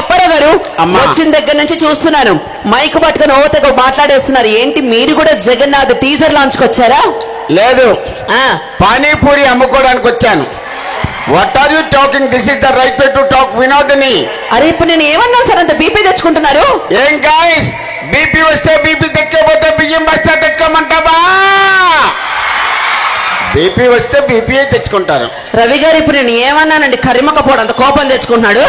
అప్పారావు గారు వచ్చిన దగ్గర నుంచి చూస్తున్నాను మైక్ పట్టుకుని ఓతగా మాట్లాడేస్తున్నారు. ఏంటి మీరు కూడా జగన్నాథ్ టీజర్ లాంచ్కి వచ్చారా? లేదు, పానీపూరి అమ్ముకోవడానికి వచ్చాను. What are you talking? This is the right way to talk Vinodini. అరే ఇప్పుడు నేను ఏమన్నా సార్ అంత బీపీ తెచ్చుకుంటున్నారు? ఏం గాయ్స్, బీపీ వస్తే బీపీ తెచ్చుకోపోతే బియ్యం బస్తా తెచ్చుకోమంటావా? బీపీ వస్తే బీపీ తెచ్చుకుంటారు. రవి గారు ఇప్పుడు నేను ఏమన్నానండి? కర్రిమక్కపోవడం అంత కోపం తెచ్చుకుంటున్నాడు.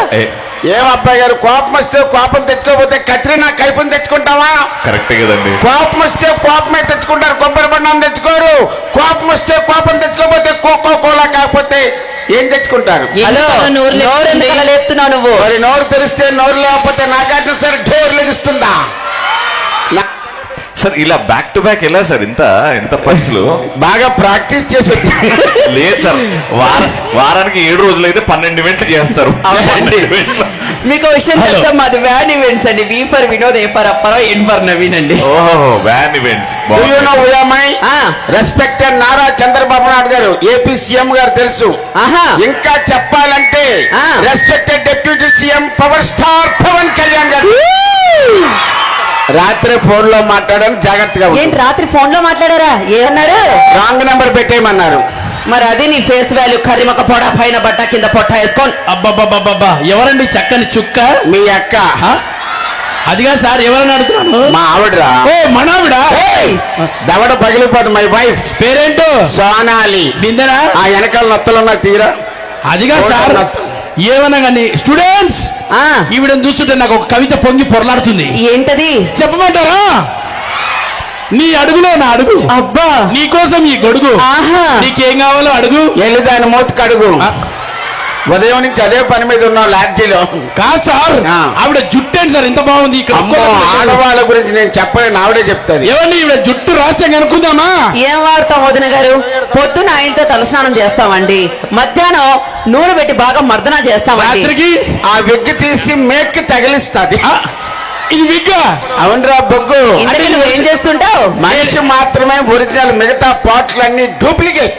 ఏం అబ్బాయి గారు, కోపం వస్తే కోపం తెచ్చుకోపోతే కత్రినా కైపుని తెచ్చుకుంటావా? కరెక్టే కదండి. కోపం వస్తే కోపమే తెచ్చుకుంటారు, కొబ్బరి బండం తెచ్చుకోరు. కోపం వస్తే కోపం తెచ్చుకోపోతే కోకో కోలా కాకపోతే ఏం తెచ్చుకుంటారు? లేపుతున్నావు నువ్వు? మరి నోరు తెరిస్తే నోరు లేకపోతే నాగార్జున సార్ డోర్ లెగిస్తుందా? సార్ ఇలా బ్యాక్ టు బ్యాక్ ఎలా సార్ ఎంత పంచులు? బాగా ప్రాక్టీస్ చేసి వచ్చా. లేదు సార్, వారానికి 7 రోజులు అయితే 12 ఈవెంట్లు చేస్తారు. మీకు విషయం తెలుసా? మాది వ్యాన్ ఈవెంట్స్ అండి. V for Vinod, A for Apparao, N for Naveen అండి. ఓహో, van events. Respected Nara Chandrababu Naidu గారు, ఏపీ సీఎం గారు తెలుసు. ఇంకా చెప్పాలంటే respected deputy CM power star Pawan Kalyan గారు రాత్రి ఫోన్ లో మాట్లాడాను, జాగ్రత్తగా. ఏంటి రాత్రి ఫోన్ లో మాట్లాడారా? ఏమన్నారు? రాంగ్ నెంబర్ పెట్టేయమన్నారు. మరి అది నీ ఫేస్ వాల్యూ. కర్రిమక పొడ పైన బట్ట కింద పొట్ట వేసుకోండి. అబ్బా, ఎవరండి చక్కని చుక్క? మీ అక్క. అదిగా సార్, ఎవరని అడుగుతున్నాను? మా ఆవిడరా. ఓ మనావిడ. దవడ పగిలిపోదు. మై వైఫ్ పేరేంటో? సోనాలి. బిందెనా? ఆ వెనకాల నొత్తలున్నా తీరా. అదిగా సార్, ఏమన్నా కానీ స్టూడెంట్స్, ఈవిడని చూస్తుంటే నాకు ఒక కవిత పొంగి పొరలాడుతుంది. ఏంటది చెప్పమంటారా? నీ అడుగులో నా అడుగు, అబ్బా నీకోసం ఈ గొడుగు, నీకేం కావాలో అడుగు, వెళ్ళి దాని మూతకు అడుగు. ఉదయం నుంచి అదే పని మీద ఉన్నాం లాడ్జీలో. కాదు సార్, ఆవిడ జుట్టు ఏంటి సార్ ఎంత బాగుంది? ఇక్కడ ఆడవాళ్ళ గురించి నేను చెప్పలేను, ఆవిడే చెప్తాది. ఏమండి ఈవిడ జుట్టు రహస్యంగా అనుకుందామా? ఏం వాడతాం వదిన గారు? పొద్దున ఆయనతో తలస్నానం చేస్తామండి, మధ్యాహ్నం నూనె పెట్టి బాగా మర్దన చేస్తామండి, రాత్రికి ఆ విగ్గు తీసి మేక్కి తగిలిస్తాది. ఇది విగ్గా? అవునరా బొగ్గు. నువ్వేం చేస్తుంటావు? మనిషి మాత్రమే ఒరిజినల్, మిగతా పాటలన్నీ డూప్లికేట్.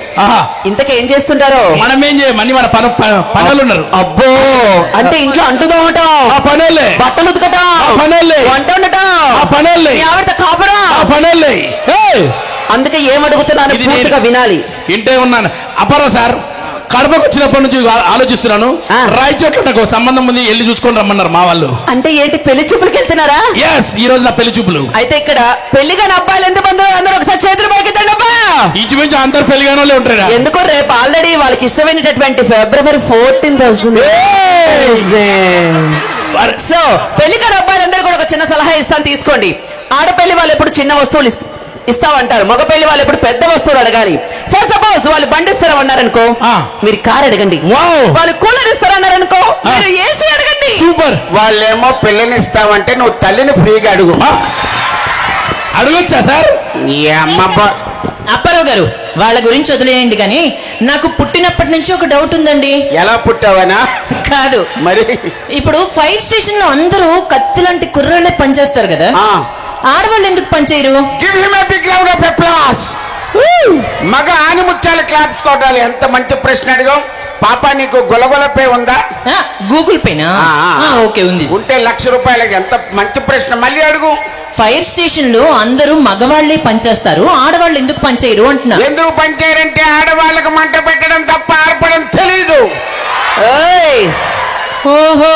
ఇంతకేం చేస్తుంటారు? మనం ఏం చేయమని మన పనులు ఉన్నారు. అబ్బో, అంటే ఇంట్లో అంటుదోమటం, పనులే, బట్టలు ఉతకటం, పనులే, వంట ఉండటం, పనులే, ఆవిడతో కాపురం, పనులే. అందుకే ఏమడుగుతున్నాను పూర్తిగా వినాలి. ఇంటే ఉన్నాను. అప్పారావు సార్, కడపకు వచ్చినప్పటి నుంచి ఆలోచిస్తున్నాను. రాయచోట్ల నాకు సంబంధం ఉంది, వెళ్ళి చూసుకొని రమ్మన్నారు మా వాళ్ళు. అంటే ఏంటి, పెళ్లి చూపులకి వెళ్తున్నారా? ఎస్, ఈ రోజు నా పెళ్లి చూపులు. అయితే ఇక్కడ పెళ్లిగాని అబ్బాయిలు ఎంత మంది అందరూ ఒకసారి చేతులు పైకెత్తండి. అబ్బా, ఇంచుమించు అందరు పెళ్లిగానే వాళ్ళే ఉంటారా? ఎందుకో రేపు ఆల్రెడీ వాళ్ళకి ఇష్టమైనటువంటి February 14th వస్తుంది. సో పెళ్లిగాని అబ్బాయిలందరూ కూడా ఒక చిన్న సలహా ఇస్తాను, తీసుకోండి. ఆడపెళ్లి వాళ్ళు ఎప్పుడు చిన్న వస్తువులు ఇస్తామంటారు, మగ పెళ్లి వాళ్ళు ఎప్పుడు పెద్ద వస్తువులు అడగాలి. ఫర్ సపోజ్ వాళ్ళు బండి ఇస్తారన్నారనుకో, మీరు కార్ అడగండి. వాళ్ళు కూలర్ ఇస్తారన్నారనుకో, మీరు ఏసీ అడగండి. సూపర్. వాళ్ళేమో పిల్లని ఇస్తామంటే నువ్వు తల్లిని ఫ్రీగా అడుగు. అడగొచ్చా సార్? అప్పారావు గారు, వాళ్ళ గురించి వదిలేయండి, కానీ నాకు పుట్టినప్పటి నుంచి ఒక డౌట్ ఉందండి. ఎలా పుట్టావనా? కాదు మరి, ఇప్పుడు ఫైర్ స్టేషన్ లో అందరూ కత్తి లాంటి కుర్రాళ్ళే పనిచేస్తారు కదా, ఆడవాళ్ళు ఎందుకు పనిచేయరు? Give him a big round of applause. మగ ఆనిముత్యాల క్లాప్స్ కొట్టాలి. ఎంత మంచి ప్రశ్న అడిగాం పాప. నీకు గొలగొలపే ఉందా? గూగుల్ పేనా? ఓకే, ఉంది. ఉంటే ₹1,00,000. ఎంత మంచి ప్రశ్న, మళ్ళీ అడుగు. ఫైర్ స్టేషన్ లో అందరూ మగవాళ్లే పనిచేస్తారు, ఆడవాళ్ళు ఎందుకు పనిచేయరు అంటున్నా. ఎందుకు పనిచేయరంటే ఆడవాళ్ళకు మంట పెట్టడం తప్ప ఆర్పడం తెలీదు. ఓహో,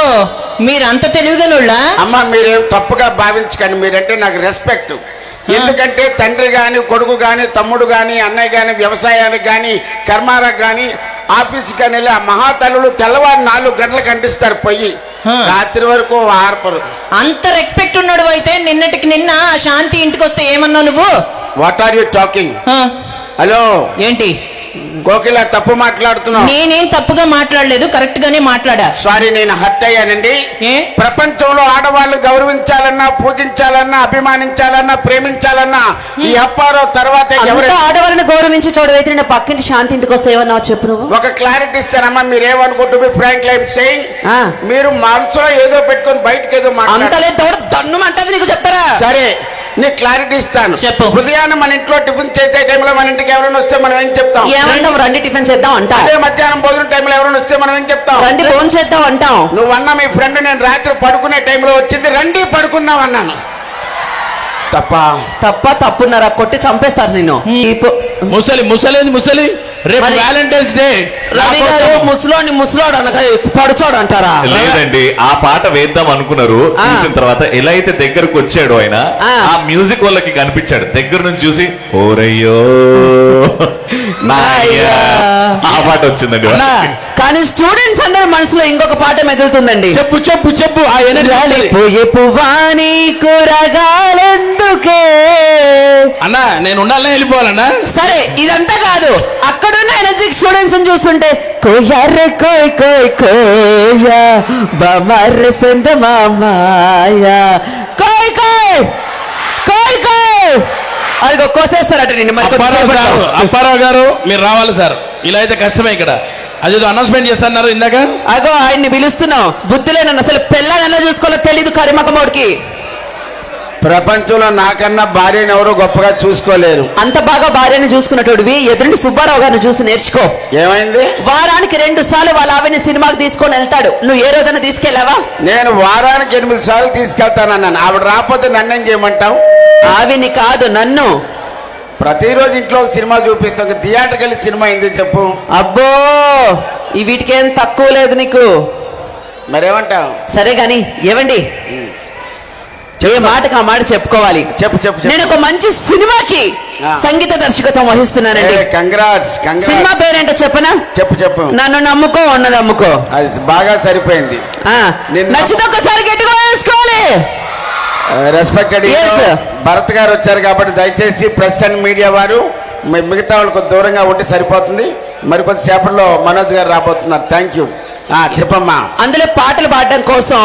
మీరు అంత తెలివిగలరా? అమ్మ, మీరేం తప్పుగా భావించకండి. మీరంటే నాకు రెస్పెక్ట్. ఎందుకంటే తండ్రి గాని, కొడుకు గాని, తమ్ముడు గాని, అన్నయ్య గాని, వ్యవసాయానికి గాని, కర్మారకు గాని, ఆఫీస్కి కానీ వెళ్ళి ఆ మహాతల్లులు తెల్లవారు 4 గంటలకు అంటిస్తారు పొయ్యి, రాత్రి వరకు ఆర్పరు. అంత రెస్పెక్ట్ ఉన్నాడు అయితే నిన్నటికి నిన్న శాంతి ఇంటికి వస్తే ఏమన్నావు నువ్వు? What are you talking? Hello, ఏంటి కోకిల, తప్పు మాట్లాడుతున్నావు. నేనేం తప్పుగా మాట్లాడలేదు, కరెక్ట్ గానే మాట్లాడా. సారీ, నేను హర్ట్ అయ్యానండి. ప్రపంచంలో ఆడవాళ్ళు గౌరవించాలన్నా, పూజించాలన్నా, అభిమానించాలన్నా, ప్రేమించాలన్నా ఈ అప్పారావు తర్వాత ఆడవాళ్ళని గౌరవించి చూడవైతే నేను పక్కింటి శాంతి ఇంటికి వస్తే ఏమన్నా చెప్పు. నువ్వు ఒక క్లారిటీ ఇస్తానమ్మా. మీరేమనుకుంటూ ఫ్రాంక్ లైఫ్ సేయింగ్, మీరు మనసులో ఏదో పెట్టుకొని బయటకు ఏదో మాట్లాడాలి. దన్ను అంటది నీకు చెప్తారా? సరే, నీ క్లారిటీ ఇస్తాను. చెప్పు. ఉదయాన్నే మన ఇంట్లో టిఫిన్ చేసే టైంలో మన ఇంటికి ఎవరైనా వస్తే మనం ఏం చెప్తాం? ఏమంటాం? రండి టిఫిన్ చేద్దాం అంటాం. అదే మధ్యాహ్నం భోజనం టైంలో ఎవరైనా వస్తే మనం ఏం చెప్తాం? రండి ఫోన్ చేద్దాం అంటాం. నువ్వన్నా మీ ఫ్రెండ్ నేను రాత్రి పడుకునే టైంలో వచ్చింది రండి పడుకుందాం అన్నాను. తప్పున్నారా? కొట్టి చంపేస్తారు నిన్ను. ముసలి రేపు మరి- వ్యాలంటైన్స్ డే రవి గారు ముసలోడు అనగా పడుచోడు అంటారా? లేదండి, ఆ పాట వేద్దాం అనుకున్నారు. ఆ. చూసిన తర్వాత ఎలా అయితే దగ్గరకు వచ్చాడు ఆయన, ఆ. ఆ మ్యూజిక్ వాళ్ళకి కనిపించాడు. దగ్గర నుంచి చూసి ఓరయ్యో నాయ్యా, ఆ పాట వచ్చిందండి. అన్నా, కానీ స్టూడెంట్స్ అందరి మనసులో ఇంకొక పాట మెదులుతుందండి. చెప్పు ఆ ఎనర్జీ పోయే పువ్వాని కూరగాలెందుకే. అన్నా నేను ఉండాలనే వెళ్ళిపోవాలన్నా. సరే ఇదంతా కాదు, అక్కడున్న ఎనర్జిక్ స్టూడెంట్స్ చూస్తుంటే కోయారే కోయ్ కోయ్ కోయా బమర్రె సంద మామాయా కోయ్ కోయ్ కోయ్ కోయ్ అదిగో కోసేస్తారట నిన్ను. మరి కొద్దిసేపట్లో. అప్పారావు గారు మీరు రావాలి సార్. ఇలా అయితే కష్టమే ఇక్కడ. అదేదో అనౌన్స్మెంట్ చేస్తున్నారు ఇందాక. అగో ఆయన్ని పిలుస్తున్నావు. బుద్ధి లేనన్ను అసలు పిల్లని ఎలా చూసుకోవాలో తెలీదు కరిమకమోడికి. ప్రపంచంలో నాకన్నా భార్యను ఎవరు గొప్పగా చూసుకోలేరు. అంత బాగా భార్యను చూసుకున్నటోడివి ఎదురుండి సుబ్బారావు గారిని చూసి నేర్చుకో. ఏమైంది? వారానికి 2 సార్లు వాళ్ళ ఆవిని సినిమాకి తీసుకొని వెళ్తాడు. నువ్వు ఏ రోజైనా తీసుకెళ్ళావా? నేను వారానికి 8 సార్లు తీసుకెళ్తానన్నాను. ఆవిడ రాకపోతే నన్నేం చేయమంటావు? ఆవిని కాదు నన్ను. ప్రతిరోజు ఇంట్లో ఒక సినిమా చూపిస్తాం. థియేటర్కి వెళ్ళి సినిమా ఏంది చెప్పు? అబ్బో ఈ వీటికేం తక్కువ లేదు నీకు. మరేమంటావు? సరే గాని ఏవండి, ఏ మాటకు ఆ మాట చెప్పుకోవాలి. చెప్పు. నేను ఒక మంచి సినిమాకి సంగీత దర్శకత్వం వహిస్తున్నానండి. కంగ్రాట్స్. సినిమా పేరేంటో చెప్పనా? చెప్పు. నన్ను నమ్ముకో ఉన్నది అమ్ముకో. అది బాగా సరిపోయింది. నచ్చితే ఒక్కసారి గట్టిగా వేసుకోవాలి. Respected Yes. భరత్ గారు వచ్చారు కాబట్టి దయచేసి ప్రెస్ అండ్ మీడియా వారు మిగతా వాళ్ళకు దూరంగా ఉంటే సరిపోతుంది. మరికొద్ది సేపట్లో మనోజ్ గారు రాబోతున్నారు. Thank you. చెప్పమ్మా. అందులో పాటలు పాడడం కోసం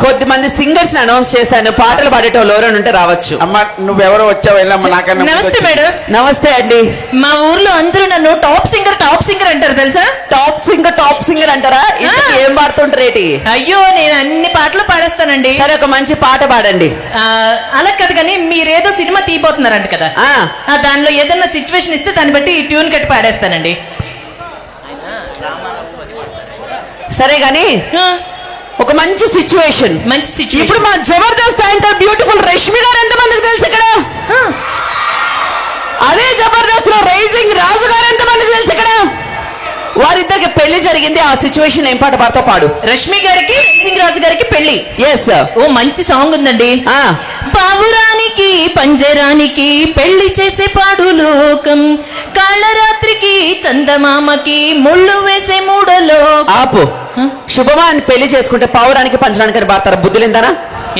కొద్దిమంది సింగర్స్ అనౌన్స్ చేశాను. పాటలు పాడేటోళ్ళు ఎవరైనా ఉంటే రావచ్చు. అమ్మా నువ్వెవరో వచ్చావు వెళ్ళమ్మా. నాకన్నా నమస్తే మేడం. నమస్తే అండి. మా ఊర్లో అందరూ నన్ను టాప్ సింగర్ అంటారు తెలుసా? టాప్ సింగర్ అంటారా? ఇంతకీ ఏం పాడుతుంటారేటి? అయ్యో నేను అన్ని పాటలు పాడేస్తానండి. సరే ఒక మంచి పాట పాడండి. అలా కదా, కానీ మీరేదో సినిమా తీయబోతున్నారంట కదా, దానిలో ఏదైనా సిచ్యువేషన్ ఇస్తే దాన్ని బట్టి ట్యూన్ కట్టి పాడేస్తానండి. సరే గాని ఒక మంచి సిచ్యువేషన్. ఇప్పుడు మా జబర్దస్త్ యాంకర్ బ్యూటిఫుల్ రష్మి గారు ఎంతమందికి తెలుసు ఇక్కడ? అదే జబర్దస్త్ లో రైజింగ్ రాజు గారు ఎంతమందికి తెలుసు ఇక్కడ? వారిద్దరికి పెళ్లి జరిగింది. ఆ సిచ్యువేషన్ ఏం పాట పాడతా పాడు. రష్మి గారికి రైజింగ్ రాజు గారికి పెళ్లి. ఎస్. ఓ మంచి సాంగ్ ఉందండి. పావురానికి పంజరానికి పెళ్లి చేసే పాడు లోకం, కాళ్ళరాత్రికి చందమామకి ముళ్ళు వేసే మూడలో. ఆపు. శుభమా అని పెళ్లి చేసుకుంటే పావురానికి పంచడానికి పాడతారా? బుద్ధులిందానా?